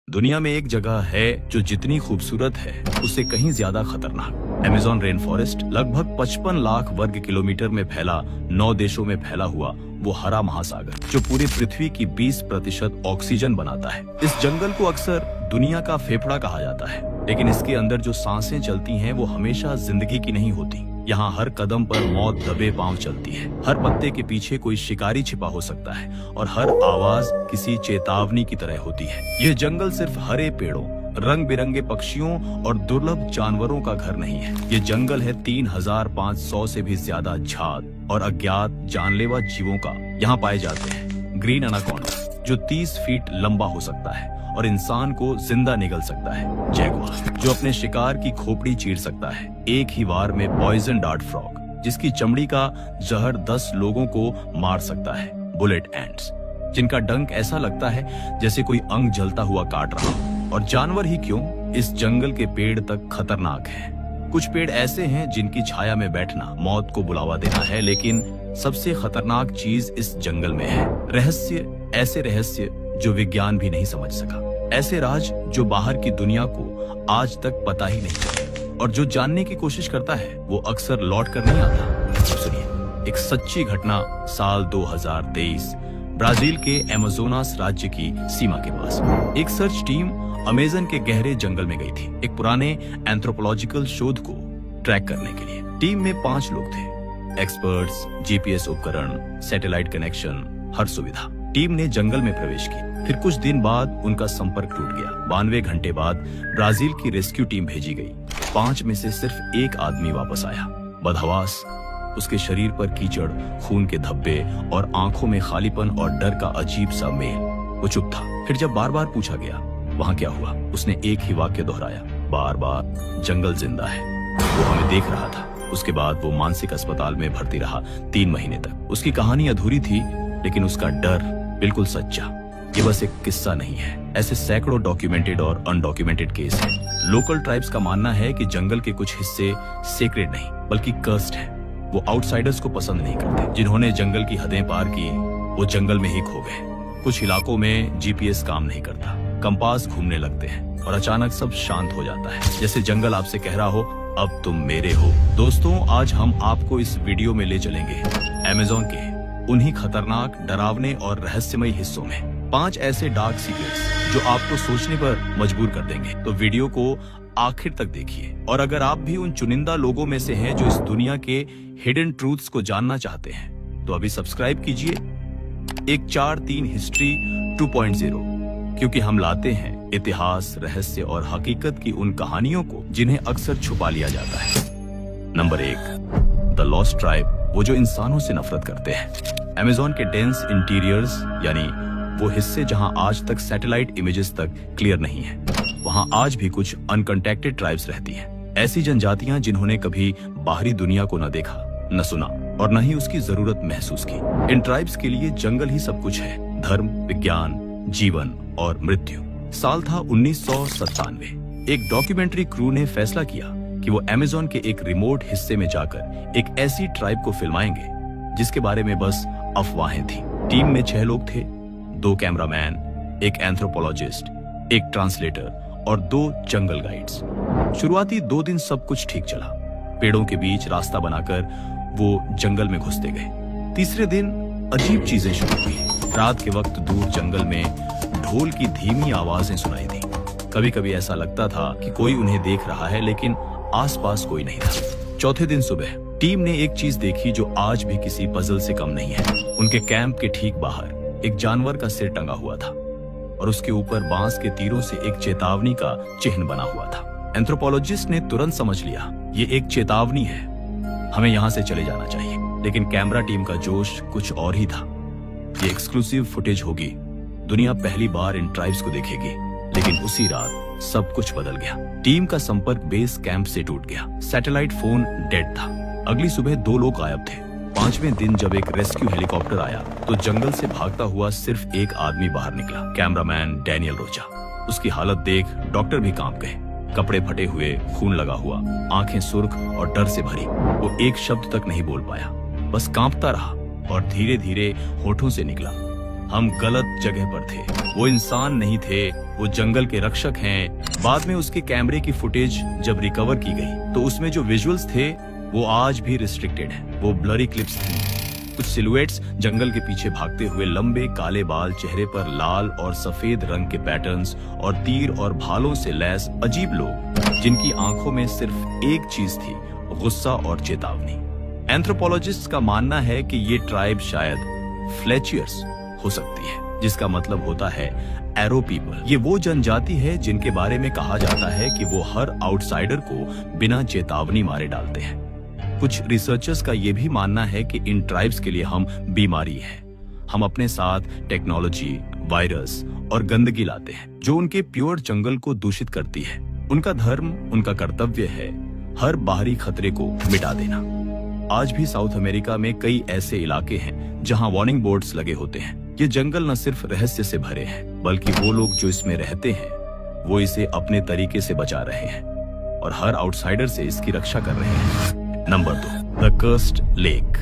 दुनिया में एक जगह है जो जितनी खूबसूरत है उससे कहीं ज्यादा खतरनाक। अमेज़न रेन फॉरेस्ट लगभग 55 लाख वर्ग किलोमीटर में फैला 9 देशों में फैला हुआ वो हरा महासागर जो पूरी पृथ्वी की 20% ऑक्सीजन बनाता है। इस जंगल को अक्सर दुनिया का फेफड़ा कहा जाता है, लेकिन इसके अंदर जो सांसें चलती हैं वो हमेशा जिंदगी की नहीं होती। यहाँ हर कदम पर मौत दबे पांव चलती है। हर पत्ते के पीछे कोई शिकारी छिपा हो सकता है और हर आवाज किसी चेतावनी की तरह होती है। यह जंगल सिर्फ हरे पेड़ों, रंग बिरंगे पक्षियों और दुर्लभ जानवरों का घर नहीं है। ये जंगल है 3500 से भी ज्यादा झाग और अज्ञात जानलेवा जीवों का। यहाँ पाए जाते हैं ग्रीन एनाकोंडा जो 30 फीट लंबा हो सकता है और इंसान को जिंदा निगल सकता है, जैगुआर जो अपने शिकार की खोपड़ी चीर सकता है एक ही वार में, पॉइजन डार्ट फ्रॉग जिसकी चमड़ी का जहर 10 लोगों को मार सकता है, बुलेट एंट्स जिनका डंक ऐसा लगता है जैसे कोई अंग जलता हुआ काट रहा हो। और जानवर ही क्यों, इस जंगल के पेड़ तक खतरनाक हैं। कुछ पेड़ ऐसे हैं जिनकी छाया में बैठना मौत को बुलावा देना है, लेकिन सबसे खतरनाक चीज इस जंगल में है रहस्य। ऐसे रहस्य जो विज्ञान भी नहीं समझ सका, ऐसे राज जो बाहर की दुनिया को आज तक पता ही नहीं, और जो जानने की कोशिश करता है वो अक्सर लौट कर नहीं आता। सुनिए एक सच्ची घटना साल 2023 ब्राजील के अमेज़ोनास राज्य की सीमा के पास। एक सर्च टीम अमेज़न के गहरे जंगल में गई थी एक पुराने एंथ्रोपोलॉजिकल शोध को ट्रैक करने के लिए। टीम में 5 लोग थे, एक्सपर्ट्स, जीपीएस उपकरण, सैटेलाइट कनेक्शन, हर सुविधा। टीम ने जंगल में प्रवेश की। फिर कुछ दिन बाद उनका संपर्क टूट गया। 92 घंटे बाद ब्राजील की रेस्क्यू टीम भेजी गई। 5 में से सिर्फ एक आदमी वापस आया, बदहवास। उसके शरीर पर कीचड़, खून के धब्बे और आंखों में खालीपन और डर का अजीब सा मेल। वो चुप था। फिर जब बार बार पूछा गया वहाँ क्या हुआ, उसने एक ही वाक्य दोहराया, बार बार, जंगल जिंदा है, वो हमें देख रहा था। उसके बाद वो मानसिक अस्पताल में भर्ती रहा 3 महीने तक। उसकी कहानी अधूरी थी, लेकिन उसका डर बिल्कुल सच्चा। ये बस एक किस्सा नहीं है, ऐसे सैकड़ों डॉक्यूमेंटेड और अनडॉक्यूमेंटेड केस हैं। लोकल ट्राइब्स का मानना है कि जंगल के कुछ हिस्से सेक्रेड नहीं बल्कि कर्स्ड हैं। वो आउटसाइडर्स को पसंद नहीं करते। जिन्होंने जंगल की हदें पार की वो जंगल में ही खो गए। कुछ इलाकों में जीपीएस काम नहीं करता, कंपास घूमने लगते हैं और अचानक सब शांत हो जाता है, जैसे जंगल आपसे कह रहा हो अब तुम मेरे हो। दोस्तों, आज हम आपको इस वीडियो में ले चलेंगे अमेज़न के उन्हीं खतरनाक, डरावने और रहस्यमय हिस्सों में। 5 ऐसे डार्क सीक्रेट्स जो आपको सोचने पर मजबूर कर देंगे। तो वीडियो को आखिर तक देखिए। और अगर आप भी उन चुनिंदा लोगों में से हैं जो इस दुनिया के हिडन ट्रूथ्स को जानना चाहते हैं, तो अभी सब्सक्राइब कीजिए एक 4-3 हिस्ट्री 2.0, क्योंकि हम लाते हैं इतिहास, रहस्य और हकीकत की उन कहानियों को जिन्हें अक्सर छुपा लिया जाता है। नंबर 1, द लॉस्ट ट्राइब, वो जो इंसानों से नफरत करते हैं। अमेज़न के डेंस इंटीरियर्स, यानी वो हिस्से जहां आज तक सैटेलाइट इमेजेस तक क्लियर नहीं है, वहां आज भी कुछ अनकंटैक्टेड ट्राइब्स रहती हैं। ऐसी जनजातियां जिन्होंने कभी बाहरी दुनिया को न देखा, न सुना और न ही उसकी जरूरत महसूस की। इन ट्राइब्स के लिए जंगल ही सब कुछ है, धर्म, विज्ञान, जीवन और मृत्यु। साल था 1997। एक डॉक्यूमेंट्री क्रू ने फैसला किया कि वो अमेज़न के एक रिमोट हिस्से में जाकर एक ऐसी ट्राइब को फिल्माएंगे जिसके बारे में बस अफवाहें थी। टीम में 6 लोग थे, 2 कैमरामैन, एक एंथ्रोपोलॉजिस्ट, एक ट्रांसलेटर और 2 जंगल गाइड्स। शुरुआती 2 दिन सब कुछ ठीक चला। पेड़ों के बीच रास्ता बनाकर वो जंगल में घुसते गए। तीसरे दिन अजीब चीजें शुरू हुई। रात के वक्त दूर जंगल में ढोल की धीमी आवाजें सुनाई दी। कभी कभी ऐसा लगता था कि कोई उन्हें देख रहा है, लेकिन आसपास कोई नहीं था। चौथे दिन सुबह टीम ने एक चीज देखी जो आज भी किसी पजल से कम नहीं है। उनके कैंप के ठीक बाहर एक जानवर का सिर टंगा हुआ था और उसके ऊपर बांस के तीरों से एक चेतावनी का चिन्ह बना हुआ था। एंथ्रोपोलॉजिस्ट ने तुरंत समझ लिया ये एक चेतावनी है, हमें यहाँ से चले जाना चाहिए। लेकिन कैमरा टीम का जोश कुछ और ही था। ये एक्सक्लूसिव फुटेज होगी, दुनिया पहली बार इन ट्राइब्स को देखेगी। लेकिन उसी रात सब कुछ बदल गया। टीम का संपर्क बेस कैंप से टूट गया। सैटेलाइट फोन डेड था। अगली सुबह 2 लोग गायब थे। 5वें दिन जब एक रेस्क्यू हेलीकॉप्टर आया तो जंगल से भागता हुआ सिर्फ एक आदमी बाहर निकला, कैमरामैन डैनियल रोचा। उसकी हालत देख डॉक्टर भी कांप गए। कपड़े फटे हुए, खून लगा हुआ, आंखें सुर्ख और डर से भरी। वो एक शब्द तक नहीं बोल पाया, बस कांपता रहा और धीरे धीरे होठों से निकला, हम गलत जगह पर थे। वो इंसान नहीं थे, वो जंगल के रक्षक हैं। बाद में उसके कैमरे की फुटेज जब रिकवर की गई तो उसमें जो विजुअल्स थे वो आज भी रिस्ट्रिक्टेड है। वो ब्लरी क्लिप्स थी, कुछ सिलुएट्स, जंगल के पीछे भागते हुए, लंबे काले बाल, चेहरे पर लाल और सफेद रंग के पैटर्न्स और तीर और भालों से लैस अजीब लोग जिनकी आंखों में सिर्फ एक चीज थी, गुस्सा और चेतावनी। एंथ्रोपोलॉजिस्ट का मानना है कि ये ट्राइब शायद फ्लेचियर्स हो सकती है, जिसका मतलब होता है एरो पीपल। ये वो जनजाति है जिनके बारे में कहा जाता है कि वो हर आउटसाइडर को बिना चेतावनी मारे डालते हैं। कुछ रिसर्चर्स का ये भी मानना है कि इन ट्राइब्स के लिए हम बीमारी है। हम अपने साथ टेक्नोलॉजी, वायरस और गंदगी लाते हैं जो उनके प्योर जंगल को दूषित करती है। उनका धर्म, उनका कर्तव्य है हर बाहरी खतरे को मिटा देना। आज भी साउथ अमेरिका में कई ऐसे इलाके हैं जहां वार्निंग बोर्ड्स लगे होते हैं। ये जंगल न सिर्फ रहस्य से भरे हैं, बल्कि वो लोग जो इसमें रहते हैं वो इसे अपने तरीके से बचा रहे हैं और हर आउटसाइडर से इसकी रक्षा कर रहे हैं। Number 2, the cursed lake.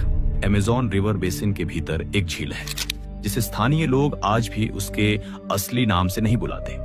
Amazon river basin के भीतर एक झील है जिसे स्थानीय लोग आज भी उसके असली नाम से नहीं बुलाते।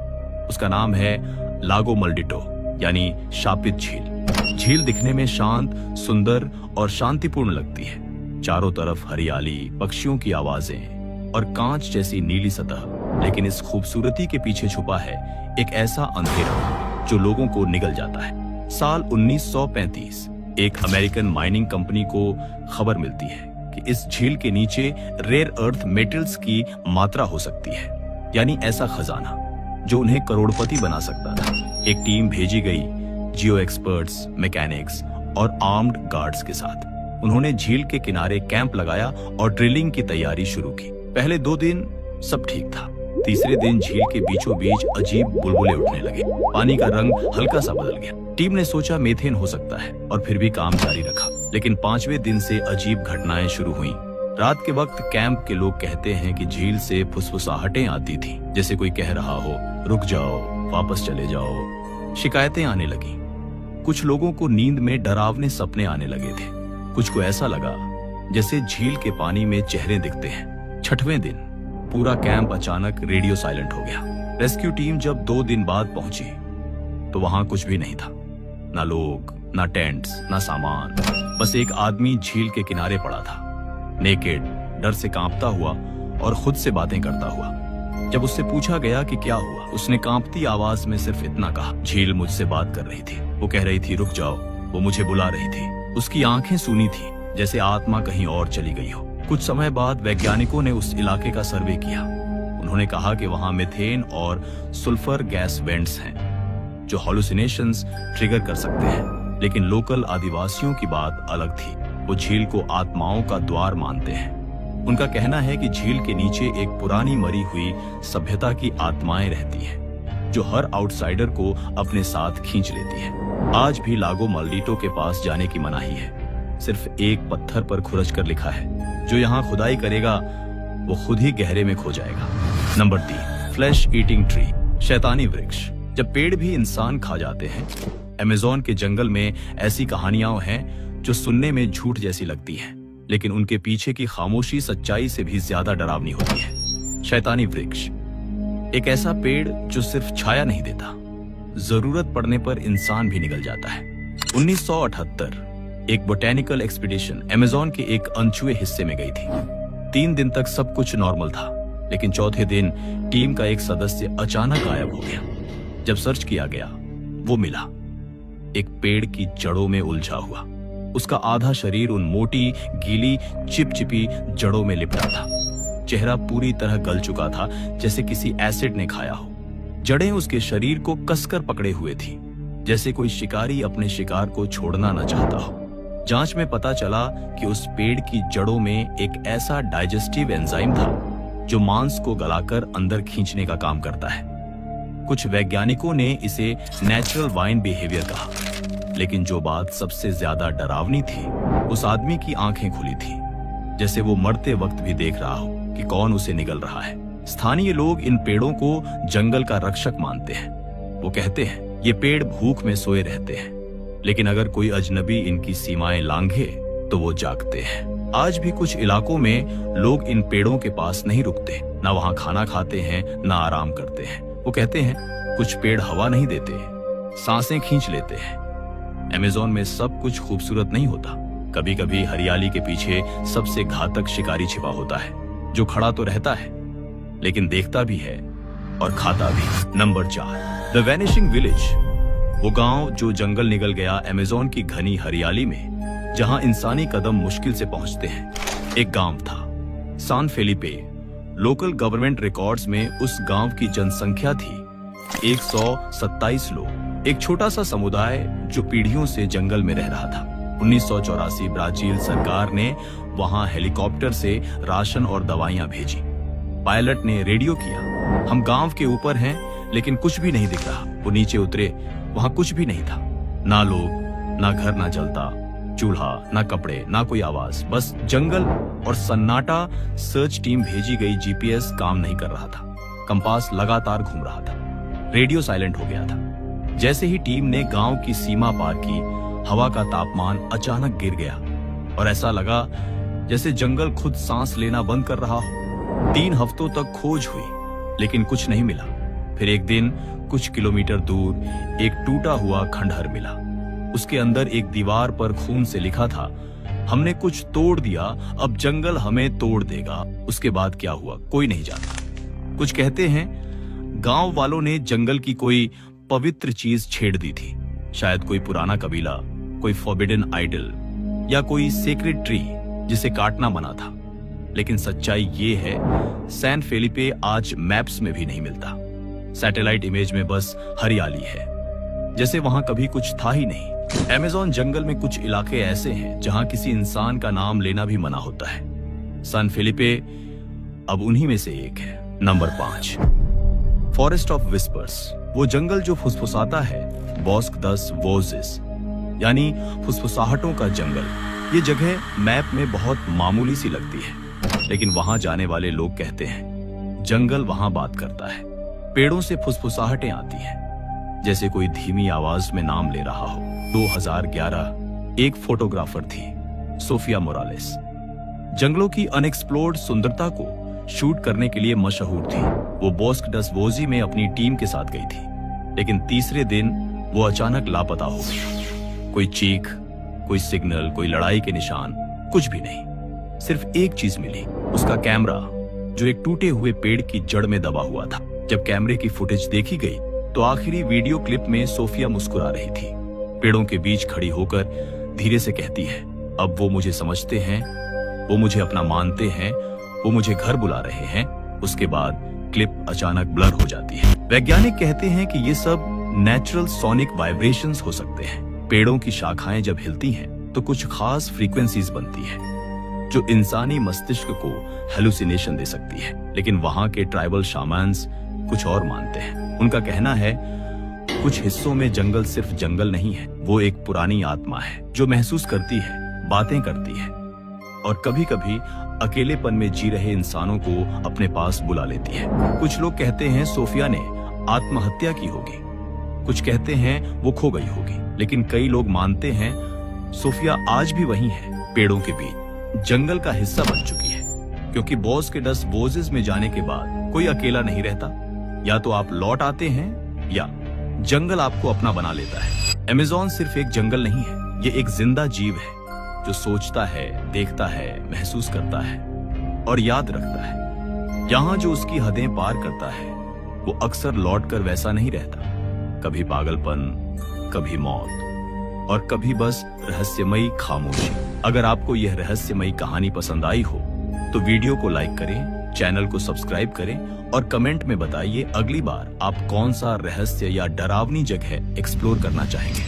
उसका नाम है लागो मल्डिटो, यानी शापित झील। झील दिखने में शांत, सुंदर और शांतिपूर्ण लगती है। चारों तरफ हरियाली, पक्षियों की आवाजें और कांच जैसी नीली सतह। लेकिन इस खूबसूरती के पीछे छुपा है एक ऐसा अंधेरा जो लोगों को निगल जाता है। साल 1935 एक अमेरिकन माइनिंग कंपनी को खबर मिलती है कि इस झील के नीचे रेयर अर्थ मेटल्स की मात्रा हो सकती है, यानी ऐसा खजाना जो उन्हें करोड़पति बना सकता था। एक टीम भेजी गई, जियो एक्सपर्ट्स, मैकेनिक्स और आर्म्ड गार्ड्स के साथ। उन्होंने झील के किनारे कैंप लगाया और ड्रिलिंग की तैयारी शुरू की। पहले 2 दिन सब ठीक था। तीसरे दिन झील के बीचों बीच अजीब बुलबुले उठने लगे। पानी का रंग हल्का सा बदल गया। टीम ने सोचा मीथेन हो सकता है और फिर भी काम जारी रखा। लेकिन 5वें दिन से अजीब घटनाएं शुरू हुईं। रात के वक्त कैंप के लोग कहते हैं कि झील से फुसफुसाहटें आती थी, जैसे कोई कह रहा हो रुक जाओ, वापस चले जाओ। शिकायतें आने लगी। कुछ लोगों को नींद में डरावने सपने आने लगे थे। कुछ को ऐसा लगा जैसे झील के पानी में चेहरे दिखते हैं। 6वें दिन पूरा कैंप अचानक रेडियो साइलेंट हो गया। रेस्क्यू टीम जब 2 दिन बाद पहुंची तो वहां कुछ भी नहीं था, ना लोग, ना टेंट्स, ना सामान। बस एक आदमी झील के किनारे पड़ा था, नेकेड, डर से कांपता हुआ और खुद से बातें करता हुआ। जब उससे पूछा गया कि क्या हुआ, उसने कांपती आवाज में सिर्फ इतना कहा, झील मुझसे बात कर रही थी। वो कह रही थी रुक जाओ, वो मुझे बुला रही थी। उसकी आंखें सूनी थी, जैसे आत्मा कहीं और चली गई हो। कुछ समय बाद वैज्ञानिकों ने उस इलाके का सर्वे किया। उन्होंने कहा कि वहां मीथेन और सल्फर गैस वेंट्स हैं जो हॉलुसिनेशंस ट्रिगर कर सकते हैं। लेकिन लोकल आदिवासियों की बात अलग थी। वो झील को आत्माओं का द्वार मानते हैं। उनका कहना है कि झील के नीचे एक पुरानी मरी हुई सभ्यता की आत्माएं रहती हैं जो हर आउटसाइडर को अपने साथ खींच लेती है। आज भी लागो मल्डिटो के पास जाने की मनाही है। सिर्फ एक पत्थर पर खुरच कर लिखा है, जो यहाँ खुदाई करेगा वो खुद ही गहरे में खो जाएगा। नंबर 3, फ्लैश ईटिंग ट्री, शैतानी वृक्ष। जब पेड़ भी इंसान खा जाते हैं। अमेज़न के जंगल में ऐसी कहानियां हैं जो सुनने में झूठ जैसी लगती हैं, लेकिन उनके पीछे की खामोशी सच्चाई से भी ज्यादा डरावनी होती है। शैतानी वृक्ष एक ऐसा पेड़ जो सिर्फ छाया नहीं देता, जरूरत पड़ने पर इंसान भी निगल जाता है। 1978 एक बोटेनिकल एक्सपीडिशन अमेज़न के एक अनछुए हिस्से में गई थी। 3 दिन तक सब कुछ नॉर्मल था, लेकिन चौथे दिन टीम का एक सदस्य अचानक गायब हो गया। जब सर्च किया गया, वो मिला एक पेड़ की जड़ों में उलझा हुआ। उसका आधा शरीर उन मोटी, गीली, चिपचिपी जड़ों में लिपटा था। चेहरा पूरी तरह गल चुका था, जैसे किसी एसिड ने खाया हो। जड़ें उसके शरीर को कसकर पकड़े हुए थी, जैसे कोई शिकारी अपने शिकार को छोड़ना न चाहता हो। जांच में पता चला कि उस पेड़ की जड़ों में एक ऐसा डाइजेस्टिव एंजाइम था जो मांस को गलाकर अंदर खींचने का काम करता है। कुछ वैज्ञानिकों ने इसे नेचुरल वाइन बिहेवियर कहा, लेकिन जो बात सबसे ज्यादा डरावनी थी, उस आदमी की आंखें खुली थी, जैसे वो मरते वक्त भी देख रहा हो कि कौन उसे निगल रहा है। स्थानीय लोग इन पेड़ों को जंगल का रक्षक मानते हैं। वो कहते हैं ये पेड़ भूख में सोए रहते हैं, लेकिन अगर कोई अजनबी इनकी सीमाएं लांघे तो वो जागते हैं। आज भी कुछ इलाकों में लोग इन पेड़ों के पास नहीं रुकते, ना वहां खाना खाते हैं, ना आराम करते हैं। वो कहते हैं कुछ पेड़ हवा नहीं देते, सांसें खींच लेते हैं। अमेज़न में सब कुछ खूबसूरत नहीं होता। कभी कभी हरियाली के पीछे सबसे घातक शिकारी छिपा होता है, जो खड़ा तो रहता है लेकिन देखता भी है और खाता भी। Number 4, the vanishing village. वो गांव जो जंगल निगल गया अमेज़न की घनी हरियाली में, जहां इंसानी कदम मुश्किल से पहुंचते हैं। एक गांव था, सान फेलिपे। लोकल गवर्नमेंट रिकॉर्ड्स में उस गांव की जनसंख्या थी 127 लोग। एक छोटा सा समुदाय जो पीढ़ियों से जंगल में रह रहा था। 1984 ब्राजील सरकार ने वहां हेलीकॉप्टर से राशन और दवाइयां भेजी। पायलट ने रेडियो किया, हम गांव के ऊपर हैं लेकिन कुछ भी नहीं दिख रहा। वो नीचे उतरे, वहां कुछ भी नहीं था, ना लोग, ना घर, ना जलता चूल्हा, ना कपड़े, ना कोई आवाज, बस जंगल और सन्नाटा। सर्च टीम भेजी गई जीपीएस काम नहीं कर रहा था, कंपास लगातार घूम रहा था, रेडियो साइलेंट हो गया था। जैसे ही टीम ने गांव की सीमा पार की, हवा का तापमान अचानक गिर गया और ऐसा लगा जैसे जंगल खुद सांस लेना बंद कर रहा हो। 3 हफ्तों तक खोज हुई लेकिन कुछ नहीं मिला। फिर एक दिन कुछ किलोमीटर दूर एक टूटा हुआ खंडहर मिला। उसके अंदर एक दीवार पर खून से लिखा था, हमने कुछ तोड़ दिया, अब जंगल हमें तोड़ देगा। उसके बाद क्या हुआ कोई नहीं जानता। कुछ कहते हैं गांव वालों ने जंगल की कोई पवित्र चीज छेड़ दी थी, शायद कोई पुराना कबीला, कोई फॉरबिडन आइडल या कोई सेक्रेड ट्री जिसे काटना मना था। लेकिन सच्चाई ये है, सैन फेलिपे आज मैप्स में भी नहीं मिलता। सैटेलाइट इमेज में बस हरियाली है, जैसे वहां कभी कुछ था ही नहीं। अमेज़न जंगल में कुछ इलाके ऐसे हैं जहां किसी इंसान का नाम लेना भी मना होता है। सैन फेलिपे अब उन्हीं में से एक है। Number 5, forest of whispers. वो जंगल जो फुसफुसाता है, बॉस्क दस वोजेस, यानी फुसफुसाहटों का जंगल। ये जगह मैप में बहुत मामूली सी लगती है, लेकिन वहां जाने वाले लोग कहते हैं जंगल वहां बात करता है। पेड़ों से फुसफुसाहटें आती हैं, जैसे कोई धीमी आवाज में नाम ले रहा हो। 2011 एक फोटोग्राफर थी, सोफिया मोरालेस। जंगलों की अनएक्सप्लोर्ड सुंदरता को शूट करने के लिए मशहूर थी। वो बॉस्क डस वोजी में अपनी टीम के साथ गई थी, लेकिन तीसरे दिन वो अचानक लापता हो गई। कोई चीख, कोई सिग्नल, कोई लड़ाई के निशान, कुछ भी नहीं। सिर्फ एक चीज मिली, उसका कैमरा जो एक टूटे हुए पेड़ की जड़ में दबा हुआ था। जब कैमरे की फुटेज देखी गई तो आखिरी वीडियो क्लिप में सोफिया मुस्कुरा रही थी, पेड़ों के बीच खड़ी होकर धीरे से कहती है, अब वो मुझे समझते हैं, वो मुझे अपना मानते हैं, वो मुझे घर बुला रहे हैं। उसके बाद क्लिप अचानक ब्लर हो जाती है। वैज्ञानिक कहते हैं कि ये सब नेचुरल सोनिक वाइब्रेशंस हो सकते हैं। पेड़ों की शाखाएं जब हिलती हैं तो कुछ खास फ्रीक्वेंसीज बनती है जो इंसानी मस्तिष्क को हेलुसिनेशन दे सकती है। लेकिन वहां के ट्राइबल शामन्स कुछ और मानते हैं। उनका कहना है कुछ हिस्सों में जंगल सिर्फ जंगल नहीं है, वो एक पुरानी आत्मा है जो महसूस करती है, बातें करती है और कभी कभी अकेलेपन में जी रहे इंसानों को अपने पास बुला लेती है। कुछ लोग कहते हैं सोफिया ने आत्महत्या की होगी, कुछ कहते हैं वो खो गई होगी, लेकिन कई लोग मानते हैं सोफिया आज भी वहीं है, पेड़ों के बीच, जंगल का हिस्सा बन चुकी है। क्योंकि बॉस्क डस वोजेस में जाने के बाद कोई अकेला नहीं रहता, या तो आप लौट आते हैं या जंगल आपको अपना बना लेता है। अमेज़न सिर्फ एक जंगल नहीं है, ये एक जिंदा जीव है जो सोचता है, देखता है, महसूस करता है और याद रखता है। यहाँ जो उसकी हदें पार करता है वो अक्सर लौटकर वैसा नहीं रहता। कभी पागलपन, कभी मौत और कभी बस रहस्यमयी खामोशी। अगर आपको यह रहस्यमयी कहानी पसंद आई हो तो वीडियो को लाइक करें, चैनल को सब्सक्राइब करें और कमेंट में बताइए अगली बार आप कौन सा रहस्य या डरावनी जगह एक्सप्लोर करना चाहेंगे।